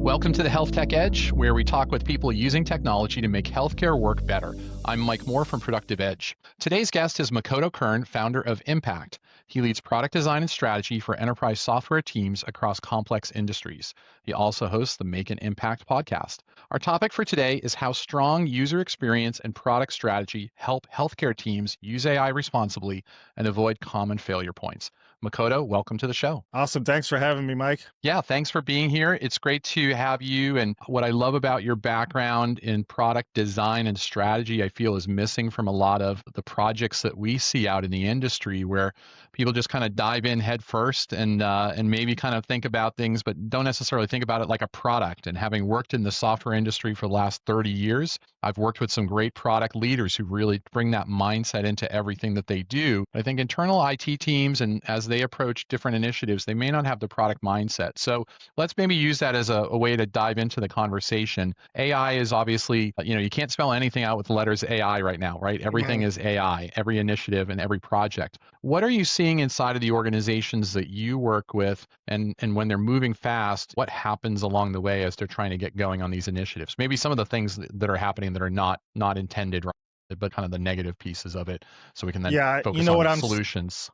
Welcome to the Health Tech Edge, where we talk with people using technology to make healthcare work better. I'm Mike Moore from Productive Edge. Today's guest is Makoto Kern, founder of IIIMPACT. He leads product design and strategy for enterprise software teams across complex industries. He also hosts the Make an Impact podcast. Our topic for today is how strong user experience and product strategy help healthcare teams use AI responsibly and avoid common failure points. Makoto, welcome to the show. Awesome. Thanks for having me, Mike. Yeah, thanks for being here. It's great to have you. And what I love about your background in product design and strategy, I feel is missing from a lot of the projects that we see out in the industry, where people just kind of dive in head first and maybe kind of think about things, but don't necessarily think about it like a product. And having worked in the software industry for the last 30 years, I've worked with some great product leaders who really bring that mindset into everything that they do. I think internal IT teams, and as they approach different initiatives, they may not have the product mindset. So let's maybe use that as a way to dive into the conversation. AI is obviously, you can't spell anything out with the letters AI right now, right? Everything is AI, every initiative and every project. What are you seeing inside of the organizations that you work with, and when they're moving fast, what happens along the way as they're trying to get going on these initiatives? Maybe some of the things that are happening that are not intended, right, but kind of the negative pieces of it, so we can then focus on solutions.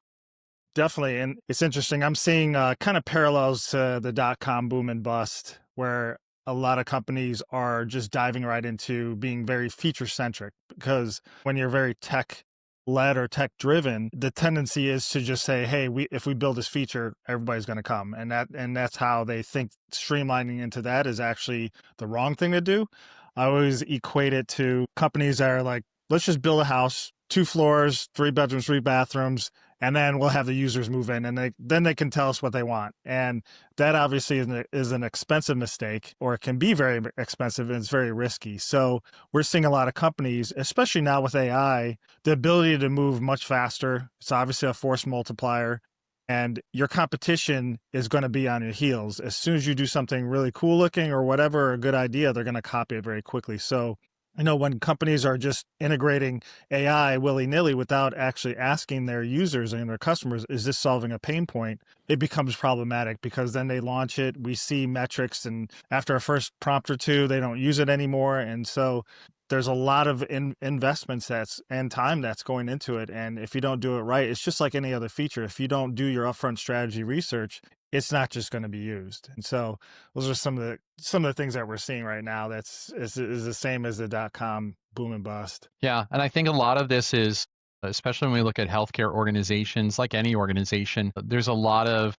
Definitely. And it's interesting. I'm seeing kind of parallels to the dot-com boom and bust, where a lot of companies are just diving right into being very feature-centric, because when you're very tech-led or tech-driven, the tendency is to just say, hey, if we build this feature, everybody's going to come. And that's how they think streamlining into that is actually the wrong thing to do. I always equate it to companies that are like, let's just build a house, 2 floors, 3 bedrooms, 3 bathrooms, and then we'll have the users move in, and then they can tell us what they want. And that obviously is an expensive mistake, or it can be very expensive, and it's very risky. So we're seeing a lot of companies, especially now with AI, the ability to move much faster. It's obviously a force multiplier, and your competition is going to be on your heels. As soon as you do something really cool looking or whatever, a good idea, they're going to copy it very quickly. So when companies are just integrating AI willy-nilly without actually asking their users and their customers, is this solving a pain point? It becomes problematic, because then they launch it, we see metrics, and after a first prompt or two, they don't use it anymore. And so there's a lot of investments and time that's going into it. And if you don't do it right, it's just like any other feature. If you don't do your upfront strategy research, it's not just going to be used. And so those are some of the things that we're seeing right now. Is the same as the dot-com boom and bust. Yeah, and I think a lot of this is, especially when we look at healthcare organizations, like any organization, there's a lot of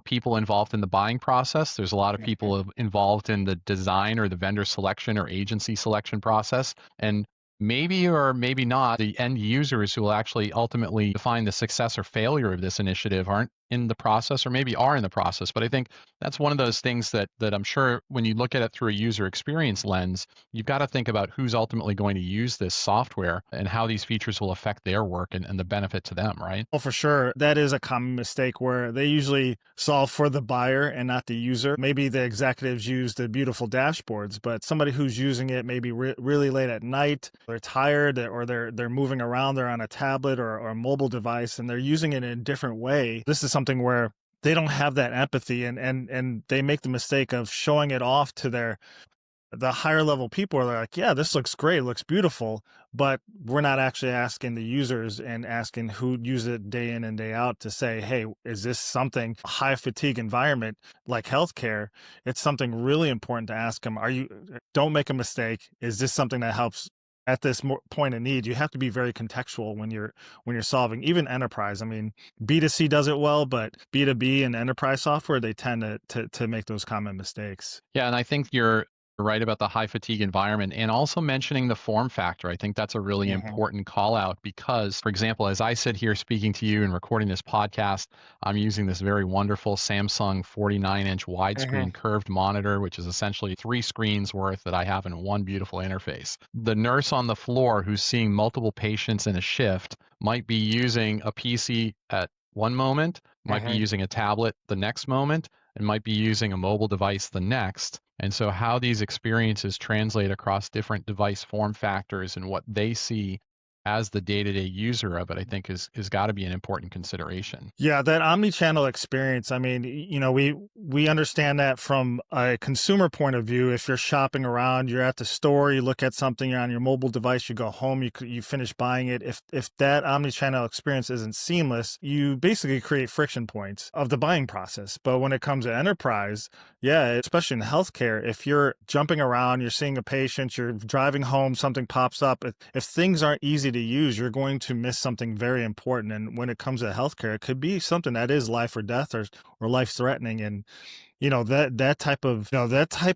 people involved in the buying process. There's a lot of people involved in the design or the vendor selection or agency selection process. And maybe or maybe not, the end users who will actually ultimately define the success or failure of this initiative aren't in the process, or maybe are in the process. But I think that's one of those things that I'm sure when you look at it through a user experience lens, you've got to think about who's ultimately going to use this software and how these features will affect their work and the benefit to them, right? Well, for sure. That is a common mistake, where they usually solve for the buyer and not the user. Maybe the executives use the beautiful dashboards, but somebody who's using it maybe really late at night, they're tired, or they're moving around, they're on a tablet or a mobile device, and they're using it in a different way. This is something where they don't have that empathy, and they make the mistake of showing it off to the higher level people, are like, yeah, this looks great, it looks beautiful, but we're not actually asking the users and asking who use it day in and day out to say, hey, is this something, a high fatigue environment like healthcare? It's something really important to ask them. Don't make a mistake. Is this something that helps at this point of need? You have to be very contextual when you're solving, even enterprise. I mean, B2C does it well, but B2B and enterprise software, they tend to make those common mistakes. Yeah, and I think you're right about the high fatigue environment, and also mentioning the form factor. I think that's a really important call out, because, for example, as I sit here speaking to you and recording this podcast, I'm using this very wonderful Samsung 49-inch widescreen curved monitor, which is essentially 3 screens worth that I have in one beautiful interface. The nurse on the floor who's seeing multiple patients in a shift might be using a PC at one moment, might be using a tablet the next moment, and might be using a mobile device the next. And so how these experiences translate across different device form factors and what they see as the day-to-day user of it, I think is got to be an important consideration. Yeah, that omni-channel experience. I mean, we understand that from a consumer point of view. If you're shopping around, you're at the store, you look at something, you're on your mobile device, you go home, you finish buying it. If that omni-channel experience isn't seamless, you basically create friction points of the buying process. But when it comes to enterprise, yeah, especially in healthcare, if you're jumping around, you're seeing a patient, you're driving home, something pops up. If things aren't easy to use, you're going to miss something very important. And when it comes to healthcare, it could be something that is life or death or life threatening. And that type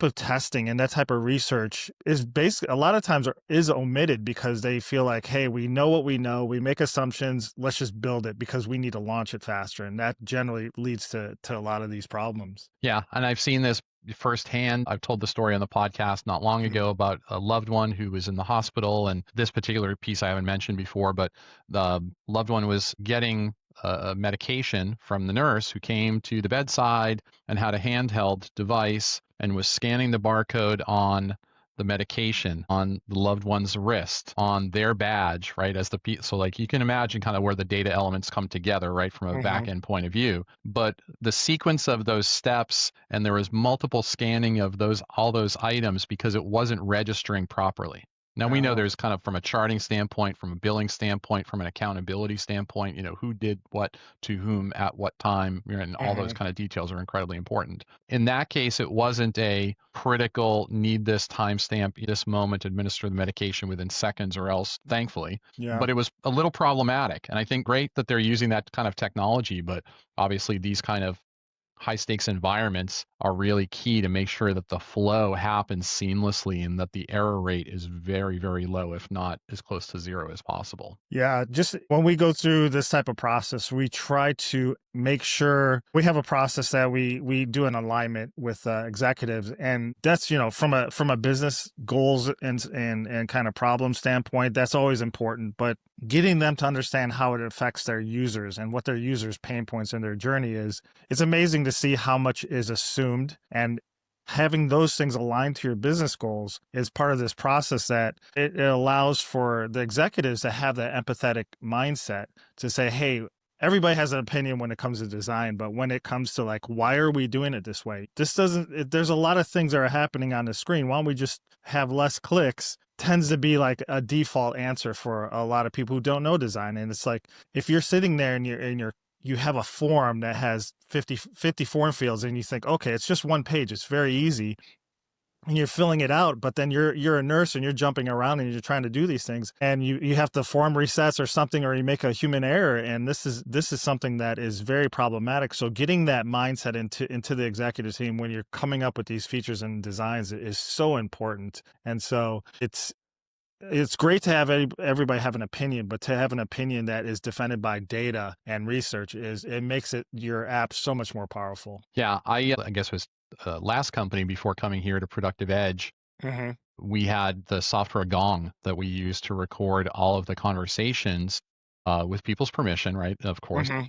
of testing and that type of research is basically a lot of times is omitted because they feel like, hey, we know what we know, we make assumptions, let's just build it because we need to launch it faster, and that generally leads to a lot of these problems. Yeah, and I've seen this firsthand. I've told the story on the podcast not long ago about a loved one who was in the hospital, and this particular piece I haven't mentioned before, but the loved one was getting a medication from the nurse who came to the bedside and had a handheld device and was scanning the barcode on the medication on the loved one's wrist, on their badge, right? So like you can imagine kind of where the data elements come together, right, from a back Hmm. end point of view. But the sequence of those steps, and there was multiple scanning of all those items because it wasn't registering properly. Now we know Oh. there's kind of from a charting standpoint, from a billing standpoint, from an accountability standpoint, who did what to whom at what time, and all those Hmm. kind of details are incredibly important. In that case, it wasn't a critical need this timestamp, this moment, administer the medication within seconds or else, thankfully. Yeah. But it was a little problematic. And I think great that they're using that kind of technology, but obviously these kind of high stakes environments are really key to make sure that the flow happens seamlessly and that the error rate is very, very low, if not as close to zero as possible. Yeah, just when we go through this type of process, we try to make sure we have a process that we do an alignment with executives, and that's from a business goals and kind of problem standpoint, that's always important. But getting them to understand how it affects their users and what their users' pain points in their journey is, it's amazing to see how much is assumed, and having those things aligned to your business goals is part of this process that it allows for the executives to have that empathetic mindset to say, hey, everybody has an opinion when it comes to design, but when it comes to like, why are we doing it this way? There's a lot of things that are happening on the screen. Why don't we just have less clicks? Tends to be like a default answer for a lot of people who don't know design. And it's like, if you're sitting there and you have a form that has 50 form fields and you think, okay, it's just one page, it's very easy, and you're filling it out, but then you're a nurse and you're jumping around and you're trying to do these things, and you have to form resets or something, or you make a human error, and this is something that is very problematic. So getting that mindset into the executive team when you're coming up with these features and designs is so important. And so it's great to have everybody have an opinion, but to have an opinion that is defended by data and research it makes your app so much more powerful. Yeah, I guess was last company before coming here to Productive Edge. Hmm. We had the software Gong that we used to record all of the conversations with people's permission, right? Of course. Hmm.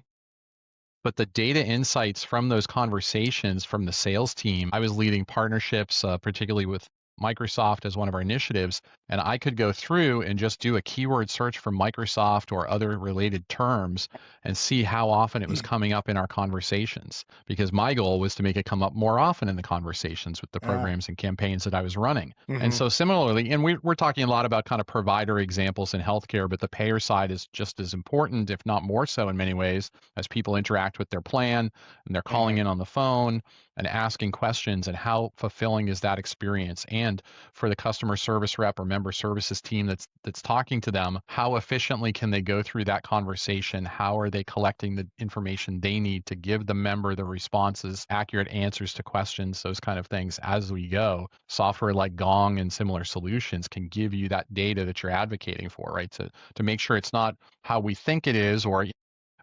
But the data insights from those conversations from the sales team, I was leading partnerships, particularly with Microsoft as one of our initiatives, and I could go through and just do a keyword search for Microsoft or other related terms and see how often it was coming up in our conversations. Because my goal was to make it come up more often in the conversations with the Yeah. programs and campaigns that I was running. And Hmm. so similarly, and we're talking a lot about kind of provider examples in healthcare, but the payer side is just as important, if not more so in many ways, as people interact with their plan and they're calling Hmm. in on the phone and asking questions, and how fulfilling is that experience. And for the customer service rep or member services team that's talking to them, how efficiently can they go through that conversation? How are they collecting the information they need to give the member the responses, accurate answers to questions, those kind of things as we go? Software like Gong and similar solutions can give you that data that you're advocating for, right? To make sure it's not how we think it is, or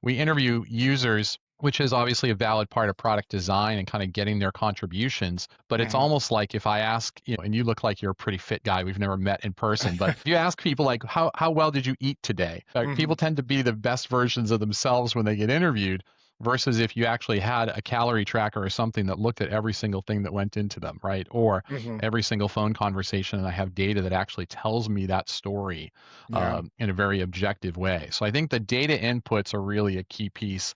we interview users, which is obviously a valid part of product design and kind of getting their contributions. But it's Hmm. almost like if I ask, and you look like you're a pretty fit guy, we've never met in person, but if you ask people like, how well did you eat today? Hmm. People tend to be the best versions of themselves when they get interviewed. versus if you actually had a calorie tracker or something that looked at every single thing that went into them, right? Or Hmm. every single phone conversation, and I have data that actually tells me that story Yeah, in a very objective way. So I think the data inputs are really a key piece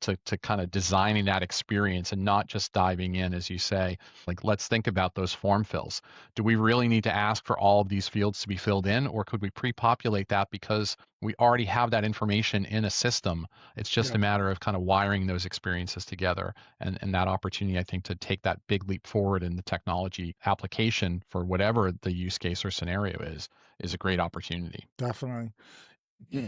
to kind of designing that experience and not just diving in, as you say. Like, let's think about those form fills. Do we really need to ask for all of these fields to be filled in, or could we pre-populate that because we already have that information in a system? It's just yeah, a matter of kind of wiring those experiences together, and that opportunity, I think, to take that big leap forward in the technology application for whatever the use case or scenario is a great opportunity. definitely.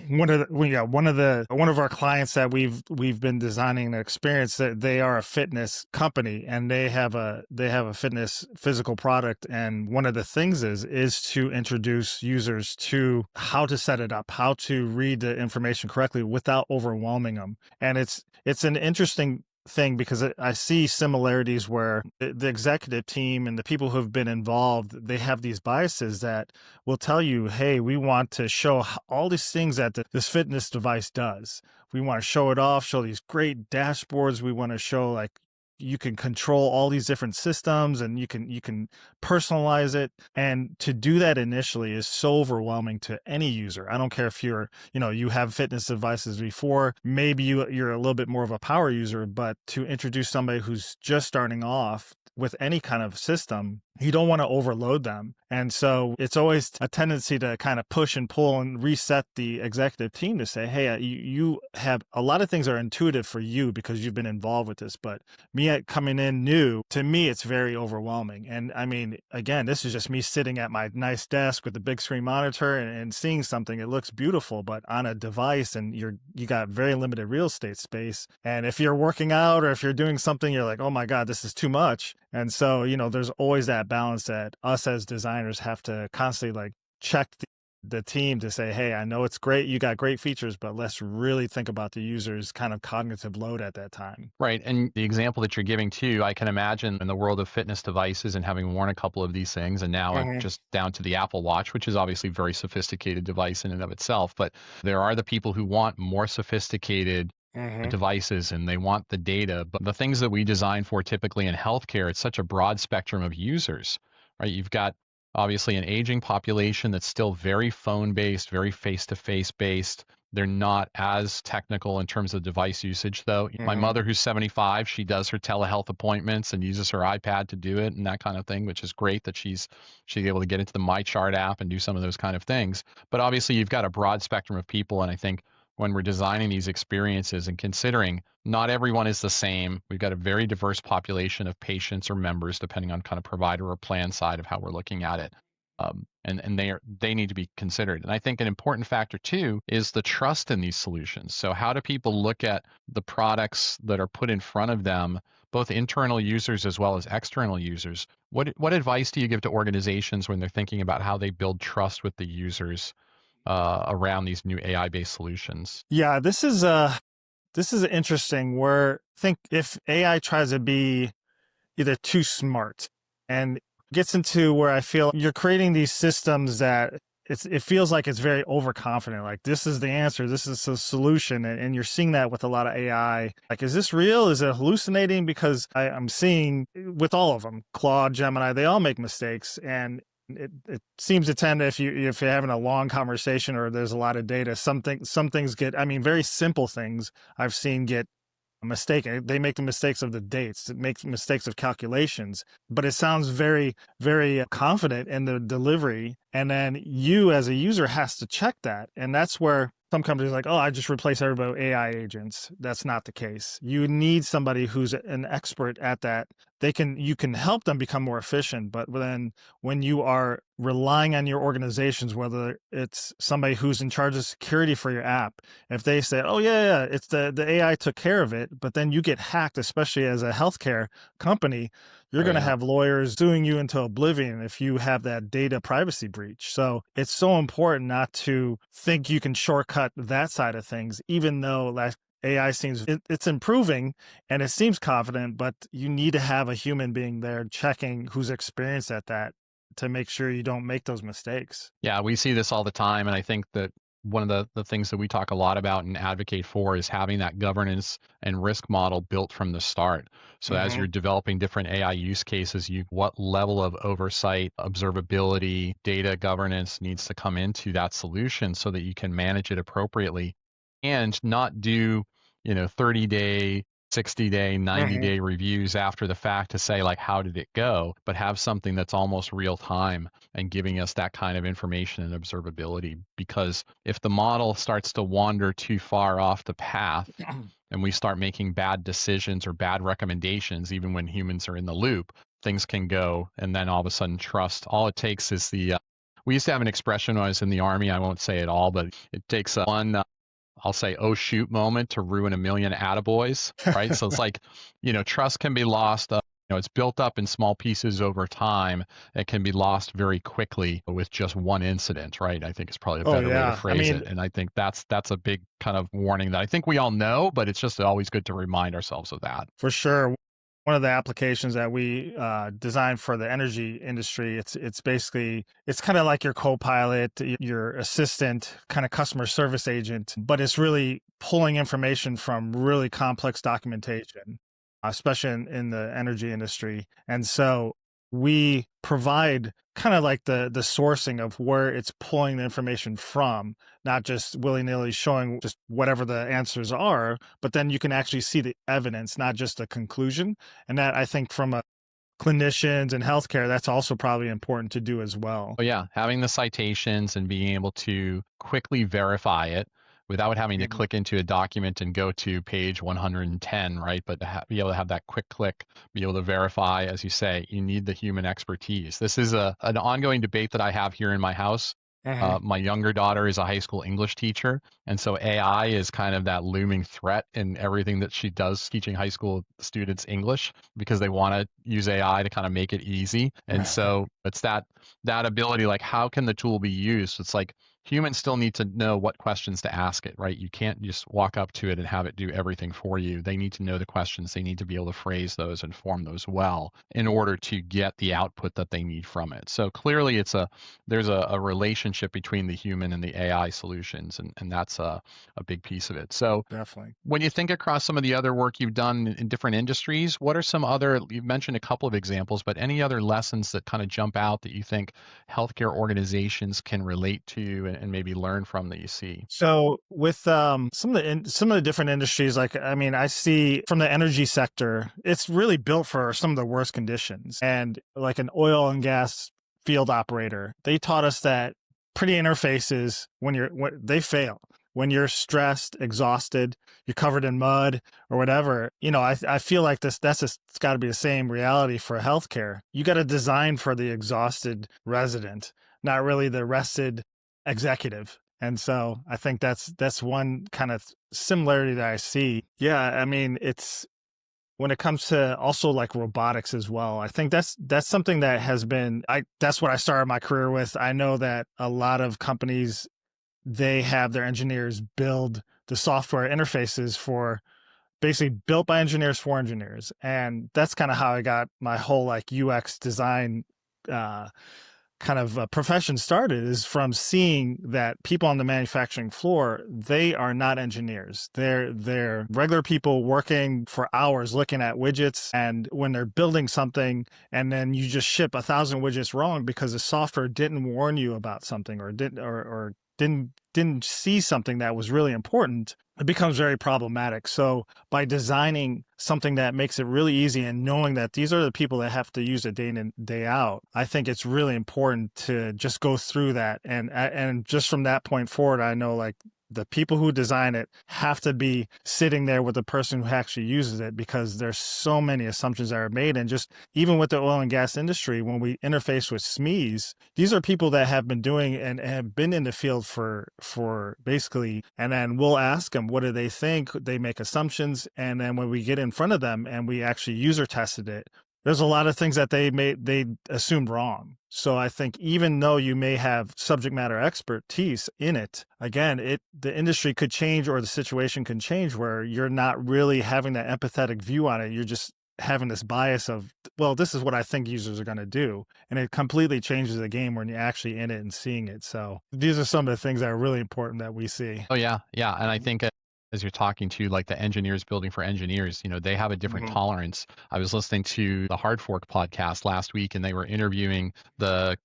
One of the well, yeah, one of our clients that we've been designing an experience, that they are a fitness company, and they have a fitness physical product, and one of the things is to introduce users to how to set it up, how to read the information correctly without overwhelming them. And it's an interesting thing because I see similarities where the executive team and the people who have been involved, they have these biases that will tell you, hey, we want to show all these things that this fitness device does. We want to show it off, show these great dashboards. We want to show like you can control all these different systems and you can personalize it. And to do that initially is so overwhelming to any user. I don't care if you're, you have fitness devices before, maybe you're a little bit more of a power user, but to introduce somebody who's just starting off with any kind of system, you don't want to overload them. And so it's always a tendency to kind of push and pull and reset the executive team to say, hey, you have a lot of things are intuitive for you because you've been involved with this. But me coming in new, to me, it's very overwhelming. And I mean, again, this is just me sitting at my nice desk with the big screen monitor and seeing something. It looks beautiful, but on a device, and you got very limited real estate space. And if you're working out or if you're doing something, you're like, oh my God, this is too much. And so, there's always that balance that us as designers have to constantly like check the team to say, hey, I know it's great, you got great features, but let's really think about the user's kind of cognitive load at that time. Right. And the example that you're giving too, I can imagine in the world of fitness devices and having worn a couple of these things, and now I'm Hmm. just down to the Apple Watch, which is obviously a very sophisticated device in and of itself. But there are the people who want more sophisticated Hmm. devices and they want the data. But the things that we design for typically in healthcare, it's such a broad spectrum of users, right? You've got obviously an aging population that's still very phone based, very face to face based. They're not as technical in terms of device usage, though. My Hmm. mother, who's 75, she does her telehealth appointments and uses her iPad to do it and that kind of thing, which is great that she's able to get into the MyChart app and do some of those kind of things. But obviously, you've got a broad spectrum of people, and I think when we're designing these experiences and considering not everyone is the same, we've got a very diverse population of patients or members, depending on kind of provider or plan side of how we're looking at it. And they need to be considered. And I think an important factor too is the trust in these solutions. So how do people look at the products that are put in front of them, both internal users as well as external users? What advice do you give to organizations when they're thinking about how they build trust with the users around these new AI-based solutions? Yeah, this is interesting where think if AI tries to be either too smart and gets into where I feel you're creating these systems that it feels like it's very overconfident. Like this is the answer, this is the solution, and you're seeing that with a lot of AI. Like, is this real? Is it hallucinating? Because I'm seeing with all of them, Claude, Gemini, they all make mistakes, and it seems to tend to, if you're having a long conversation or there's a lot of data, some things get. I mean, very simple things I've seen get mistaken. They make the mistakes of the dates, it makes mistakes of calculations, but it sounds very, very confident in the delivery. And then you as a user has to check that. And that's where some companies are like, oh, I just replace everybody with AI agents. That's not the case. You need somebody who's an expert at that. You can help them become more efficient, but then when you are relying on your organizations, whether it's somebody who's in charge of security for your app, if they say, oh yeah, it's the AI took care of it, but then you get hacked, especially as a healthcare company, you're Oh going to yeah. have lawyers suing you into oblivion if you have that data privacy breach. So it's so important not to think you can shortcut that side of things, even though AI seems it's improving and it seems confident, but you need to have a human being there checking who's experienced at that to make sure you don't make those mistakes. Yeah, we see this all the time, and I think that one of the things that we talk a lot about and advocate for is having that governance and risk model built from the start. So as Hmm. you're developing different AI use cases, what level of oversight, observability, data governance needs to come into that solution so that you can manage it appropriately and not do, 30-day, 60-day, Hmm. 90-day reviews after the fact to say like how did it go, but have something that's almost real time and giving us that kind of information and observability. Because if the model starts to wander too far off the path and we start making bad decisions or bad recommendations, even when humans are in the loop, things can go. And then all of a sudden, trust, all it takes is we used to have an expression when I was in the army. I won't say it all, but it takes one, I'll say, oh shoot moment to ruin a million attaboys, right? So it's like, trust can be lost. It's built up in small pieces over time. It can be lost very quickly with just one incident, right? I think is probably a Oh better way to yeah, I phrase mean, it. And I think that's a big kind of warning that I think we all know, but it's just always good to remind ourselves of that. for sure. One of the applications that we designed for the energy industry, it's basically it's kind of like your co-pilot, your assistant, kind of customer service agent, but it's really pulling information from really complex documentation, especially in the energy industry. And so we provide kind of like the sourcing of where it's pulling the information from, not just willy-nilly showing just whatever the answers are, but then you can actually see the evidence, not just a conclusion. And that I think from a clinicians and healthcare, that's also probably important to do as well. Oh yeah, having the citations and being able to quickly verify it without having to Mhm. click into a document and go to page 110, right? But to be able to have that quick click, be able to verify, as you say, you need the human expertise. This is an ongoing debate that I have here in my house. Mhm. My younger daughter is a high school English teacher, and so AI is kind of that looming threat in everything that she does teaching high school students English because they want to use AI to kind of make it easy. And so it's that ability, like how can the tool be used? It's like humans still need to know what questions to ask it, right? You can't just walk up to it and have it do everything for you. They need to know the questions. They need to be able to phrase those and form those well in order to get the output that they need from it. So clearly there's a relationship between the human and the AI solutions, and that's a big piece of it. So Definitely. when you think across some of the other work you've done in different industries, what are some other, you've mentioned a couple of examples, but any other lessons that kind of jump out that you think healthcare organizations can relate to and maybe learn from that you see? So with some of the different industries, like I mean, I see from the energy sector, it's really built for some of the worst conditions. And like an oil and gas field operator, they taught us that pretty interfaces when they fail. When you're stressed, exhausted, you're covered in mud or whatever, I feel like it's got to be the same reality for healthcare. You got to design for the exhausted resident, not really the rested executive. And so I think that's one kind of similarity that I see. Yeah, I mean, it's when it comes to also like robotics as well. I think that's something that has been I that's what I started my career with. I know that a lot of companies, they have their engineers build the software interfaces for basically built by engineers for engineers. And that's kind of how I got my whole like UX design uh kind of profession started, is from seeing that people on the manufacturing floor, they are not engineers. They're regular people working for hours looking at widgets. And when they're building something and then you just ship 1,000 widgets wrong because the software didn't warn you about something or didn't see something that was really important, it becomes very problematic. So by designing something that makes it really easy and knowing that these are the people that have to use it day in and day out, I think it's really important to just go through that. And just from that point forward, I know like the people who design it have to be sitting there with the person who actually uses it, because there's so many assumptions that are made. And just even with the oil and gas industry, when we interface with SMEs, these are people that have been doing and have been in the field for basically, and then we'll ask them, what do they think? They make assumptions. And then when we get in front of them and we actually user tested it, there's a lot of things that they assumed wrong. So I think even though you may have subject matter expertise in it, again, the industry could change or the situation can change where you're not really having that empathetic view on it. You're just having this bias of, well, this is what I think users are going to do. And it completely changes the game when you're actually in it and seeing it. So these are some of the things that are really important that we see. Oh yeah, yeah, and I think as you're talking to like the engineers building for engineers, they have a different Mhm. tolerance. I was listening to the Hard Fork podcast last week, and they were interviewing the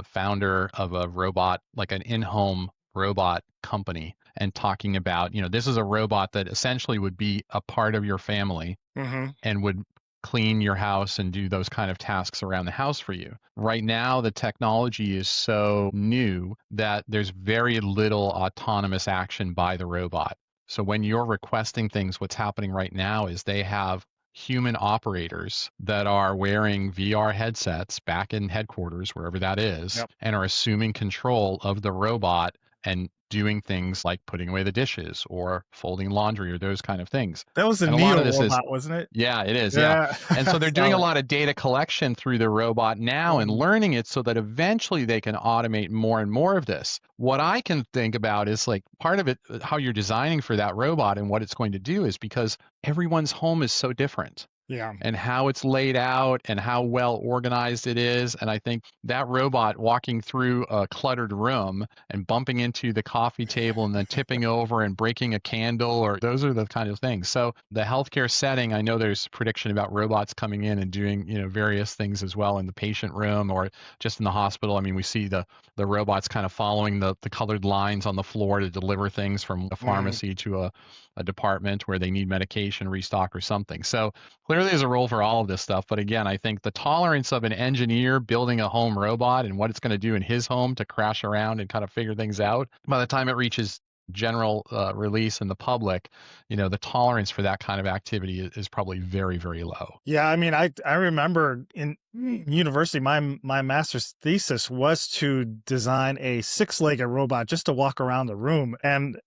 founder of a robot, like an in-home robot company, and talking about, this is a robot that essentially would be a part of your family Mhm. and would clean your house and do those kind of tasks around the house for you. Right now, the technology is so new that there's very little autonomous action by the robot. So when you're requesting things, what's happening right now is they have human operators that are wearing VR headsets back in headquarters, wherever that is, Yep. and are assuming control of the robot and doing things like putting away the dishes or folding laundry or those kind of things. That was the And a lot Neo of this is robot, wasn't it? yeah, it is. Yeah. Yeah. And so I they're saw doing a it. lot of data collection through the robot now and Mhm. learning it so that eventually they can automate more and more of this. What I can think about is like part of it, how you're designing for that robot and what it's going to do is because everyone's home is so different Yeah. and how it's laid out and how well organized it is. And I think that robot walking through a cluttered room and bumping into the coffee table and then tipping over and breaking a candle, or those are the kind of things. So the healthcare setting, I know there's prediction about robots coming in and doing, various things as well in the patient room or just in the hospital. I mean, we see the robots kind of following the colored lines on the floor to deliver things from a Mhm. pharmacy to a department where they need medication restock or something. So clearly there's a role for all of this stuff. But again, I think the tolerance of an engineer building a home robot and what it's going to do in his home to crash around and kind of figure things out, by the time it reaches general release in the public, the tolerance for that kind of activity is probably very, very low. Yeah, I mean, I remember in university, my master's thesis was to design a six-legged robot just to walk around the room, and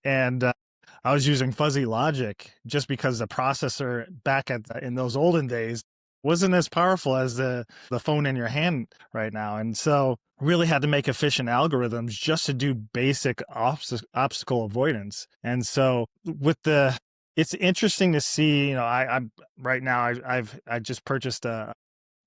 I was using fuzzy logic just because the processor back in those olden days wasn't as powerful as the phone in your hand right now, and so really had to make efficient algorithms just to do basic obstacle avoidance. And so with the it's interesting to see, I'm right now I just purchased a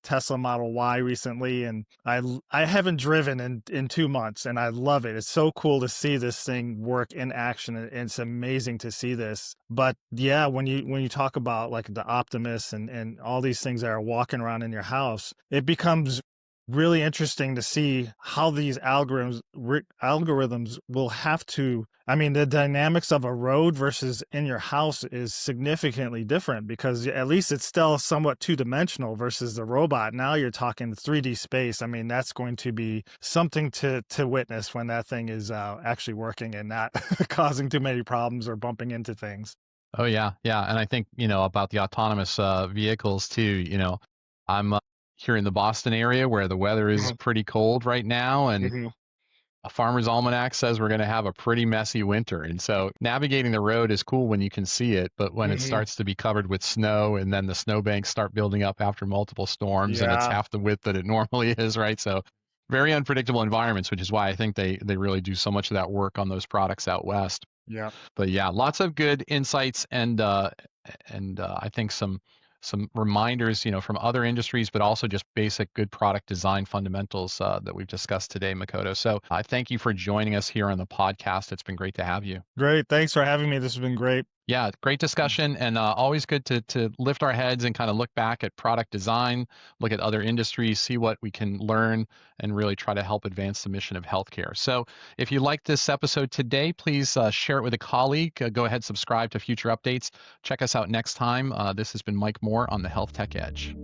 Tesla Model Y recently, and I haven't driven in 2 months, and I love it. It's so cool to see this thing work in action, and it's amazing to see this. But yeah, when you talk about like the Optimus and all these things that are walking around in your house, it becomes really interesting to see how these algorithms will have to, I mean, the dynamics of a road versus in your house is significantly different because at least it's still somewhat two-dimensional versus the robot. Now you're talking 3D space. I mean, that's going to be something to witness when that thing is actually working and not causing too many problems or bumping into things. Oh yeah, yeah, and I think about the autonomous vehicles too. I'm here in the Boston area where the weather is Mhm. pretty cold right now, and Mhm. a farmer's almanac says we're going to have a pretty messy winter. And so navigating the road is cool when you can see it, but when it Mhm. starts to be covered with snow and then the snowbanks start building up after multiple storms and it's Yeah. half the width that it normally is, right? So very unpredictable environments, which is why I think they really do so much of that work on those products out west. Yeah. But yeah, lots of good insights and I think some reminders, from other industries, but also just basic good product design fundamentals that we've discussed today, Makoto. So I thank you for joining us here on the podcast. It's been great to have you. Great. Thanks for having me. This has been great. Yeah, great discussion, and always good to lift our heads and kind of look back at product design, look at other industries, see what we can learn, and really try to help advance the mission of healthcare. So, if you liked this episode today, please share it with a colleague. Go ahead, subscribe to future updates. Check us out next time. This has been Mike Moore on the Health Tech Edge.